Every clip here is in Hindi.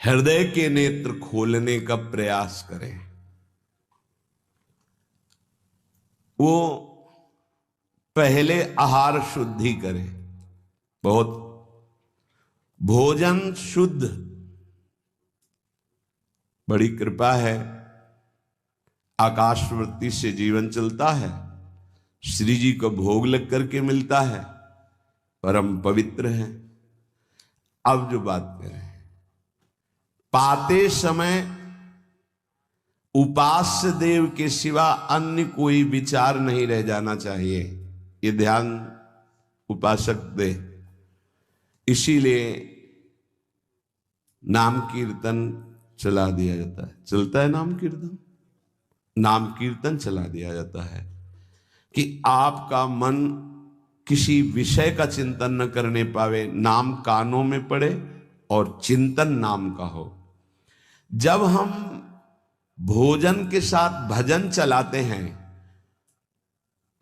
हृदय के नेत्र खोलने का प्रयास करें। वो पहले आहार शुद्धि करें, बहुत भोजन शुद्ध। बड़ी कृपा है, आकाशवृत्ति से जीवन चलता है, श्री जी को भोग लग करके मिलता है, परम पवित्र है। अब जो बात करें, पाते समय उपास्य देव के सिवा अन्य कोई विचार नहीं रह जाना चाहिए, ये ध्यान उपासक दे। इसीलिए नाम कीर्तन चला दिया जाता है, चलता है नाम कीर्तन, नाम कीर्तन चला दिया जाता है कि आपका मन किसी विषय का चिंतन न करने पावे, नाम कानों में पड़े और चिंतन नाम का हो। जब हम भोजन के साथ भजन चलाते हैं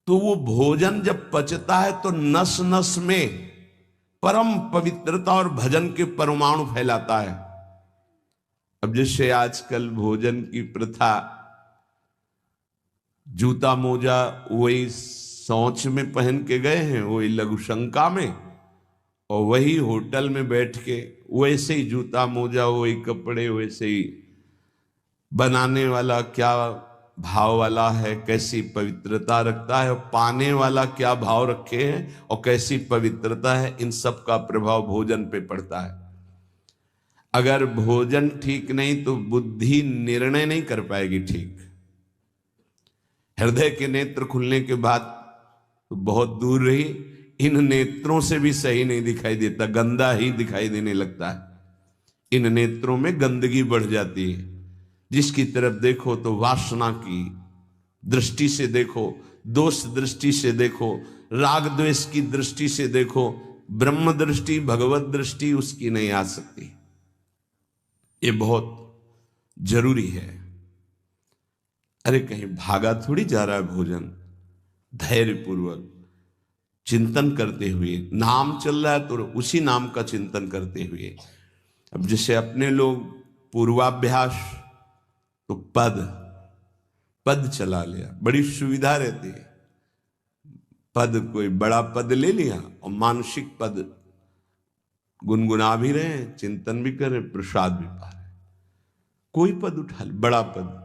तो वो भोजन जब पचता है तो नस नस में परम पवित्रता और भजन के परमाणु फैलाता है। अब जैसे आजकल भोजन की प्रथा, जूता मोजा वही शौच में पहन के गए हैं, वही लघु शंका में, और वही होटल में बैठ के वैसे ही जूता मोजा, वही कपड़े, वैसे ही बनाने वाला क्या भाव वाला है, कैसी पवित्रता रखता है, और पाने वाला क्या भाव रखे हैं और कैसी पवित्रता है, इन सब का प्रभाव भोजन पे पड़ता है। अगर भोजन ठीक नहीं तो बुद्धि निर्णय नहीं कर पाएगी ठीक। हृदय के नेत्र खुलने के बाद तो बहुत दूर रही, इन नेत्रों से भी सही नहीं दिखाई देता, गंदा ही दिखाई देने लगता है। इन नेत्रों में गंदगी बढ़ जाती है, जिसकी तरफ देखो तो वासना की दृष्टि से देखो, दोष दृष्टि से देखो, राग द्वेष की दृष्टि से देखो, ब्रह्म दृष्टि भगवत दृष्टि उसकी नहीं आ सकती। ये बहुत जरूरी है। अरे कहीं भागा थोड़ी जा रहा है भोजन, धैर्य पूर्वक चिंतन करते हुए, नाम चल रहा है तो उसी नाम का चिंतन करते हुए। अब जैसे अपने लोग पूर्वाभ्यास तो पद चला लिया, बड़ी सुविधा रहती है। पद, कोई बड़ा पद ले लिया और मानसिक पद गुनगुना भी रहे, चिंतन भी कर रहे, प्रसाद भी पा रहे। कोई पद उठा ले, बड़ा पद,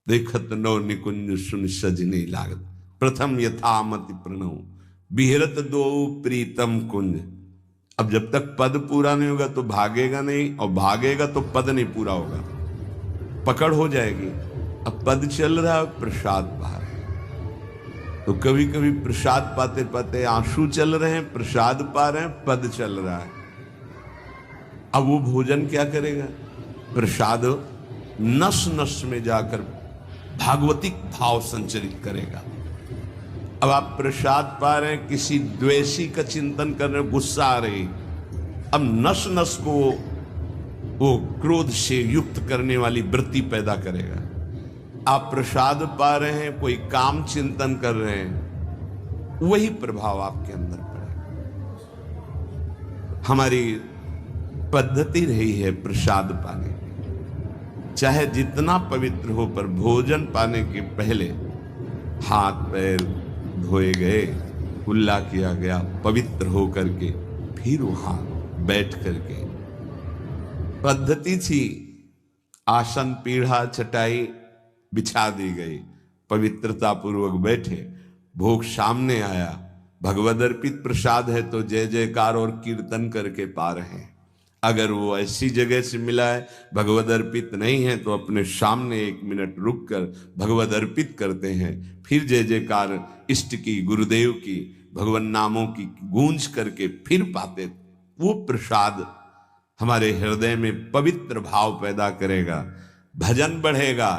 देखत नौ निकुंज सुन सजनी लागत, प्रथम यथामति प्रणव बिहरत दो प्रीतम कुंज। अब जब तक पद पूरा नहीं होगा तो भागेगा नहीं, और भागेगा तो पद नहीं पूरा होगा, पकड़ हो जाएगी। अब पद चल रहा है, प्रसाद पा रहे हैं, तो कभी कभी प्रसाद पाते पाते आंसू चल रहे हैं, प्रसाद पा रहे हैं, पद चल रहा है। अब वो भोजन क्या करेगा? प्रसाद नस नस में जाकर भागवतिक भाव संचरित करेगा। अब आप प्रसाद पा रहे हैं, किसी द्वेषी का चिंतन कर रहे हैं, गुस्सा आ रही, अब नस नस को वो क्रोध से युक्त करने वाली वृत्ति पैदा करेगा। आप प्रसाद पा रहे हैं, कोई काम चिंतन कर रहे हैं, वही प्रभाव आपके अंदर पड़ेगा। हमारी पद्धति रही है प्रसाद पाने की, चाहे जितना पवित्र हो, पर भोजन पाने के पहले हाथ पैर धोए गए, कुल्ला किया गया, पवित्र हो करके फिर वहां बैठ करके, पद्धति थी, आसन पीढ़ा चटाई बिछा दी गई, पवित्रता पूर्वक बैठे, भोग सामने आया, भगवद अर्पित प्रसाद है तो जय जयकार और कीर्तन करके पा रहे हैं। अगर वो ऐसी जगह से मिला है, भगवद अर्पित नहीं है, तो अपने सामने 1 मिनट रुक कर भगवद अर्पित करते हैं, फिर जय जयकार इष्ट की, गुरुदेव की, भगवान नामों की गूंज करके फिर पाते। वो प्रसाद हमारे हृदय में पवित्र भाव पैदा करेगा, भजन बढ़ेगा।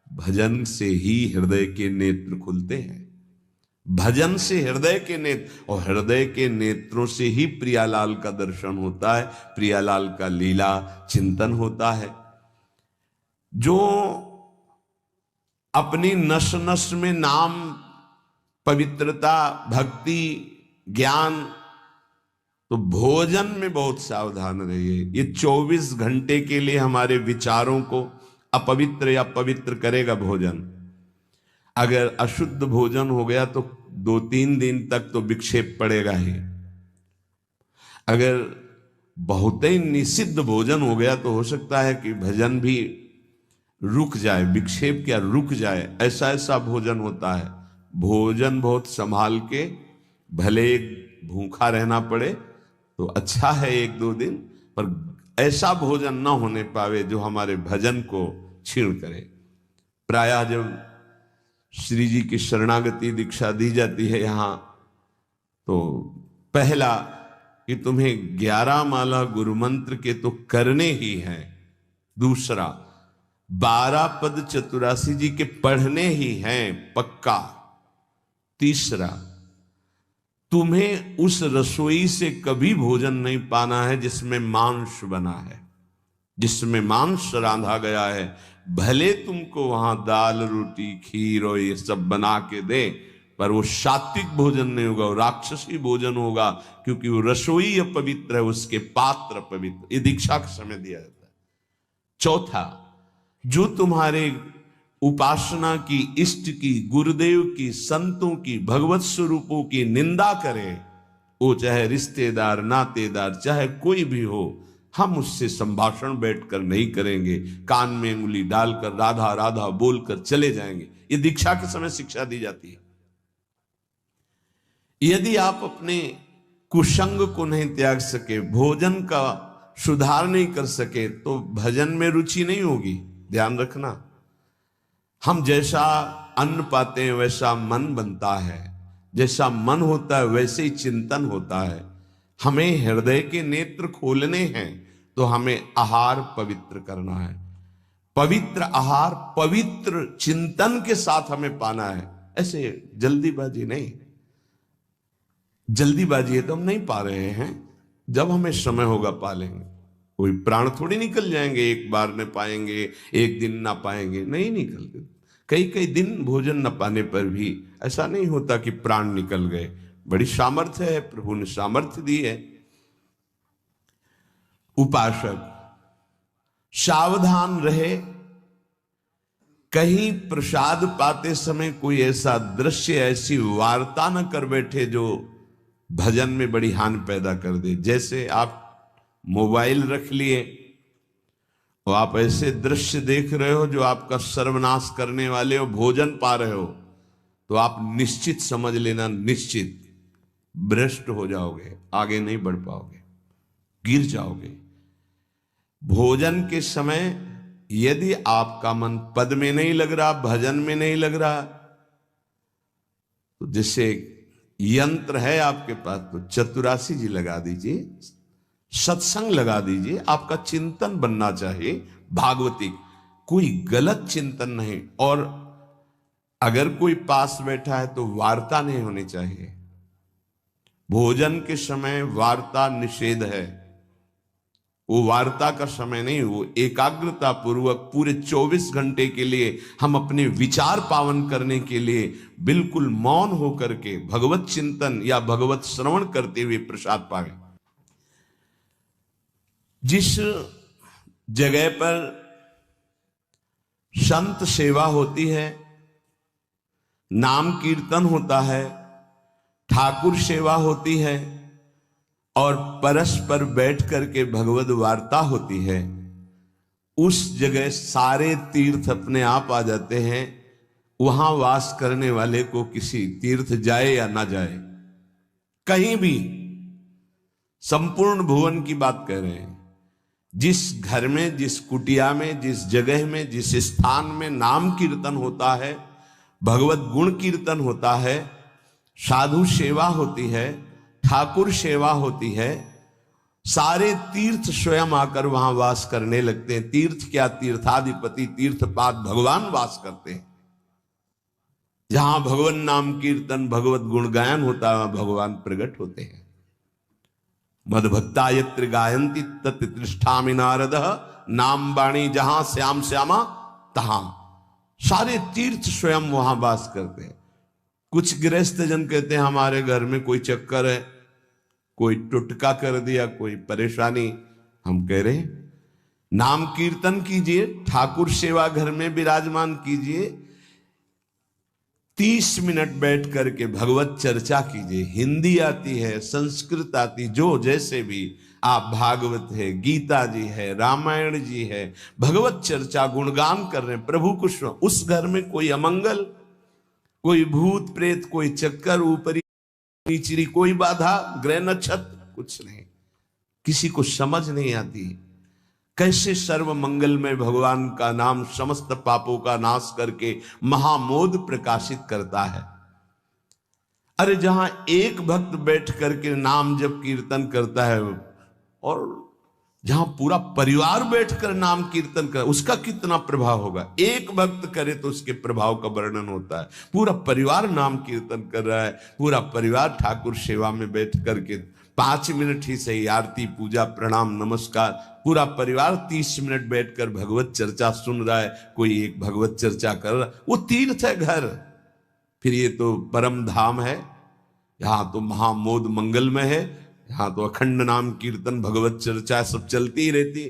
भजन से ही हृदय के नेत्र खुलते हैं, भजन से हृदय के नेत्र, और हृदय के नेत्रों से ही प्रियालाल का दर्शन होता है, प्रियालाल का लीला चिंतन होता है। जो अपनी नस नस में नाम, पवित्रता, भक्ति, ज्ञान तो भोजन में बहुत सावधान रहिए। ये 24 घंटे के लिए हमारे विचारों को अपवित्र या पवित्र करेगा भोजन। अगर अशुद्ध भोजन हो गया तो 2-3 दिन तक तो विक्षेप पड़ेगा ही। अगर बहुत ही निषिद्ध भोजन हो गया तो हो सकता है कि भजन भी रुक जाए, विक्षेप क्या रुक जाए, ऐसा ऐसा भोजन होता है। भोजन बहुत संभाल के, भले भूखा रहना पड़े तो अच्छा है 1-2 दिन, पर ऐसा भोजन ना होने पावे जो हमारे भजन को छीण करे। प्रायः जब श्री जी की शरणागति दीक्षा दी जाती है यहाँ, तो पहला कि तुम्हें 11 माला गुरु मंत्र के तो करने ही हैं। दूसरा 12 पद चतुरासी जी के पढ़ने ही हैं पक्का। तीसरा तुम्हें उस रसोई से कभी भोजन नहीं पाना है जिसमें मांस बना है, जिसमें मांस रांधा गया है। भले तुमको वहां दाल रोटी खीर और ये सब बना के दे, पर वो सात्विक भोजन नहीं होगा, वो राक्षसी भोजन होगा, क्योंकि वो रसोई अपवित्र है, उसके पात्र अपवित्र। ये दीक्षा के समय दिया जाता है। चौथा, जो तुम्हारे उपासना की, इष्ट की, गुरुदेव की, संतों की, भगवत स्वरूपों की निंदा करे, वो चाहे रिश्तेदार नातेदार चाहे कोई भी हो, हम उससे संभाषण बैठकर नहीं करेंगे। कान में उंगली डालकर राधा राधा बोलकर चले जाएंगे। ये दीक्षा के समय शिक्षा दी जाती है। यदि आप अपने कुसंग को नहीं त्याग सके, भोजन का सुधार नहीं कर सके, तो भजन में रुचि नहीं होगी। ध्यान रखना, हम जैसा अन्न पाते हैं वैसा मन बनता है, जैसा मन होता है वैसे ही चिंतन होता है। हमें हृदय के नेत्र खोलने हैं तो हमें आहार पवित्र करना है। पवित्र आहार पवित्र चिंतन के साथ हमें पाना है। ऐसे जल्दीबाजी नहीं। जल्दीबाजी है तो हम नहीं पा रहे हैं, जब हमें समय होगा पा लेंगे। कोई प्राण थोड़ी निकल जाएंगे, एक बार में पाएंगे, एक दिन ना पाएंगे, नहीं निकलते। कई कई दिन भोजन न पाने पर भी ऐसा नहीं होता कि प्राण निकल गए। बड़ी सामर्थ्य है, प्रभु ने सामर्थ्य दी है। उपासक सावधान रहे, कहीं प्रसाद पाते समय कोई ऐसा दृश्य, ऐसी वार्ता न कर बैठे जो भजन में बड़ी हानि पैदा कर दे। जैसे आप मोबाइल रख लिए और आप ऐसे दृश्य देख रहे हो जो आपका सर्वनाश करने वाले हो, भोजन पा रहे हो, तो आप निश्चित समझ लेना, निश्चित भ्रष्ट हो जाओगे, आगे नहीं बढ़ पाओगे, गिर जाओगे। भोजन के समय यदि आपका मन पद में नहीं लग रहा, भजन में नहीं लग रहा, तो जैसे यंत्र है आपके पास, तो चतुरासी जी लगा दीजिए, सत्संग लगा दीजिए। आपका चिंतन बनना चाहिए भागवती, कोई गलत चिंतन नहीं। और अगर कोई पास बैठा है तो वार्ता नहीं होनी चाहिए। भोजन के समय वार्ता निषेध है, वो वार्ता का समय नहीं। वो एकाग्रता पूर्वक पूरे 24 घंटे के लिए हम अपने विचार पावन करने के लिए बिल्कुल मौन होकर के भगवत चिंतन या भगवत श्रवण करते हुए प्रसाद पावे। जिस जगह पर संत सेवा होती है, नाम कीर्तन होता है, ठाकुर सेवा होती है और परस्पर बैठ करके भगवत वार्ता होती है, उस जगह सारे तीर्थ अपने आप आ जाते हैं। वहां वास करने वाले को किसी तीर्थ जाए या ना जाए, कहीं भी, संपूर्ण भुवन की बात कह रहे हैं। जिस घर में, जिस कुटिया में, जिस जगह में, जिस स्थान में नाम कीर्तन होता है, भगवत गुण कीर्तन होता है, साधु सेवा होती है, ठाकुर सेवा होती है, सारे तीर्थ स्वयं आकर वहां वास करने लगते हैं। तीर्थ क्या, तीर्थाधिपति तीर्थपाद भगवान वास करते हैं। जहां भगवान नाम कीर्तन भगवत गुण गायन होता है, भगवान प्रकट होते हैं। मदभक्ता यत्र गायन्ति तत्र तिष्ठामि नारदः, नाम वाणी जहां श्याम श्यामा तहां। सारे तीर्थ स्वयं वहां वास करते हैं। कुछ गृहस्थ जन कहते हैं हमारे घर में कोई चक्कर है, कोई टुटका कर दिया, कोई परेशानी। हम कह रहे नाम कीर्तन कीजिए, ठाकुर सेवा घर में विराजमान कीजिए, 30 मिनट बैठ करके भगवत चर्चा कीजिए। हिंदी आती है, संस्कृत आती, जो जैसे भी आप, भागवत है, गीता जी है, रामायण जी है, भगवत चर्चा गुणगान कर रहे हैं प्रभु कुछ। उस घर में कोई अमंगल, कोई भूत प्रेत, कोई चक्कर, ऊपरी नीचरी कोई बाधा, ग्रह नक्षत्र कुछ नहीं, किसी को समझ नहीं आती कैसे सर्व मंगलमय भगवान का नाम समस्त पापों का नाश करके महामोद प्रकाशित करता है। अरे जहां एक भक्त बैठ करके नाम जप कीर्तन करता है और जहां पूरा परिवार बैठकर नाम कीर्तन कर, उसका कितना प्रभाव होगा। एक भक्त करे तो उसके प्रभाव का वर्णन होता है। पूरा परिवार नाम कीर्तन कर रहा है, पूरा परिवार ठाकुर सेवा में बैठ करके 5 मिनट ही सही, आरती पूजा प्रणाम नमस्कार, पूरा परिवार 30 मिनट बैठकर भगवत चर्चा सुन रहा है, कोई एक भगवत चर्चा कर रहा है, वो तीर्थ है घर। फिर ये तो परम धाम है, यहाँ तो महामोद मंगलमय है, यहाँ तो अखंड नाम कीर्तन भगवत चर्चा सब चलती ही रहती।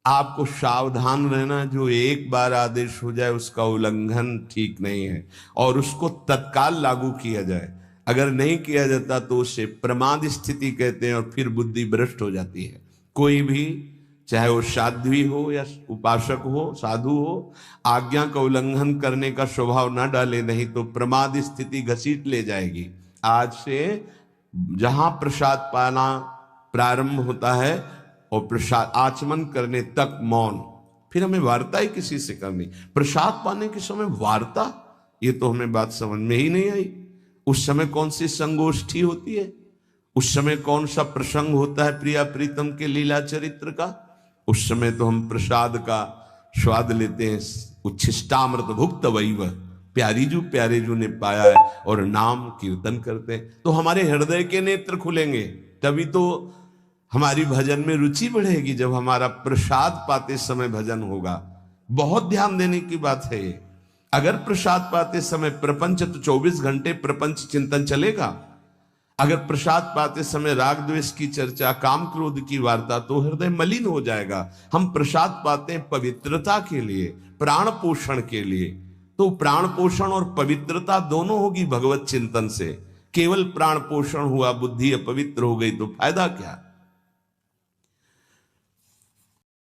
आपको सावधान रहना, जो एक बार आदेश हो जाए उसका उल्लंघन ठीक नहीं है, और उसको तत्काल लागू किया जाए। अगर नहीं किया जाता तो उसे प्रमाद स्थिति कहते हैं, और फिर बुद्धि भ्रष्ट हो जाती है। कोई भी, चाहे वो साध्वी हो या उपासक हो, साधु हो, आज्ञा का उल्लंघन करने का स्वभाव ना डाले, नहीं तो प्रमाद स्थिति घसीट ले जाएगी। आज से जहां प्रसाद पाना प्रारंभ होता है और प्रसाद आचमन करने तक मौन, फिर हमें वार्ता ही किसी से करनी। प्रसाद पाने के समय वार्ता, ये तो हमें बात समझ में ही नहीं आई। उस समय कौन सी संगोष्ठी होती है, उस समय कौन सा प्रसंग होता है प्रिया प्रीतम के लीला चरित्र का। उस समय तो हम प्रसाद का स्वाद लेते हैं, उच्छिष्टामृत भुक्त वैव, प्यारे जू ने पाया है, और नाम कीर्तन करते हैं। तो हमारे हृदय के नेत्र खुलेंगे, तभी तो हमारी भजन में रुचि बढ़ेगी, जब हमारा प्रसाद पाते समय भजन होगा। बहुत ध्यान देने की बात है ये। अगर प्रसाद पाते समय प्रपंच, तो 24 घंटे प्रपंच चिंतन चलेगा। अगर प्रसाद पाते समय राग द्वेष की चर्चा, काम क्रोध की वार्ता, तो हृदय मलिन हो जाएगा। हम प्रसाद पाते हैं पवित्रता के लिए, प्राण पोषण के लिए, तो प्राण पोषण और पवित्रता दोनों होगी भगवत चिंतन से। केवल प्राण पोषण हुआ, बुद्धि अपवित्र हो गई तो फायदा क्या।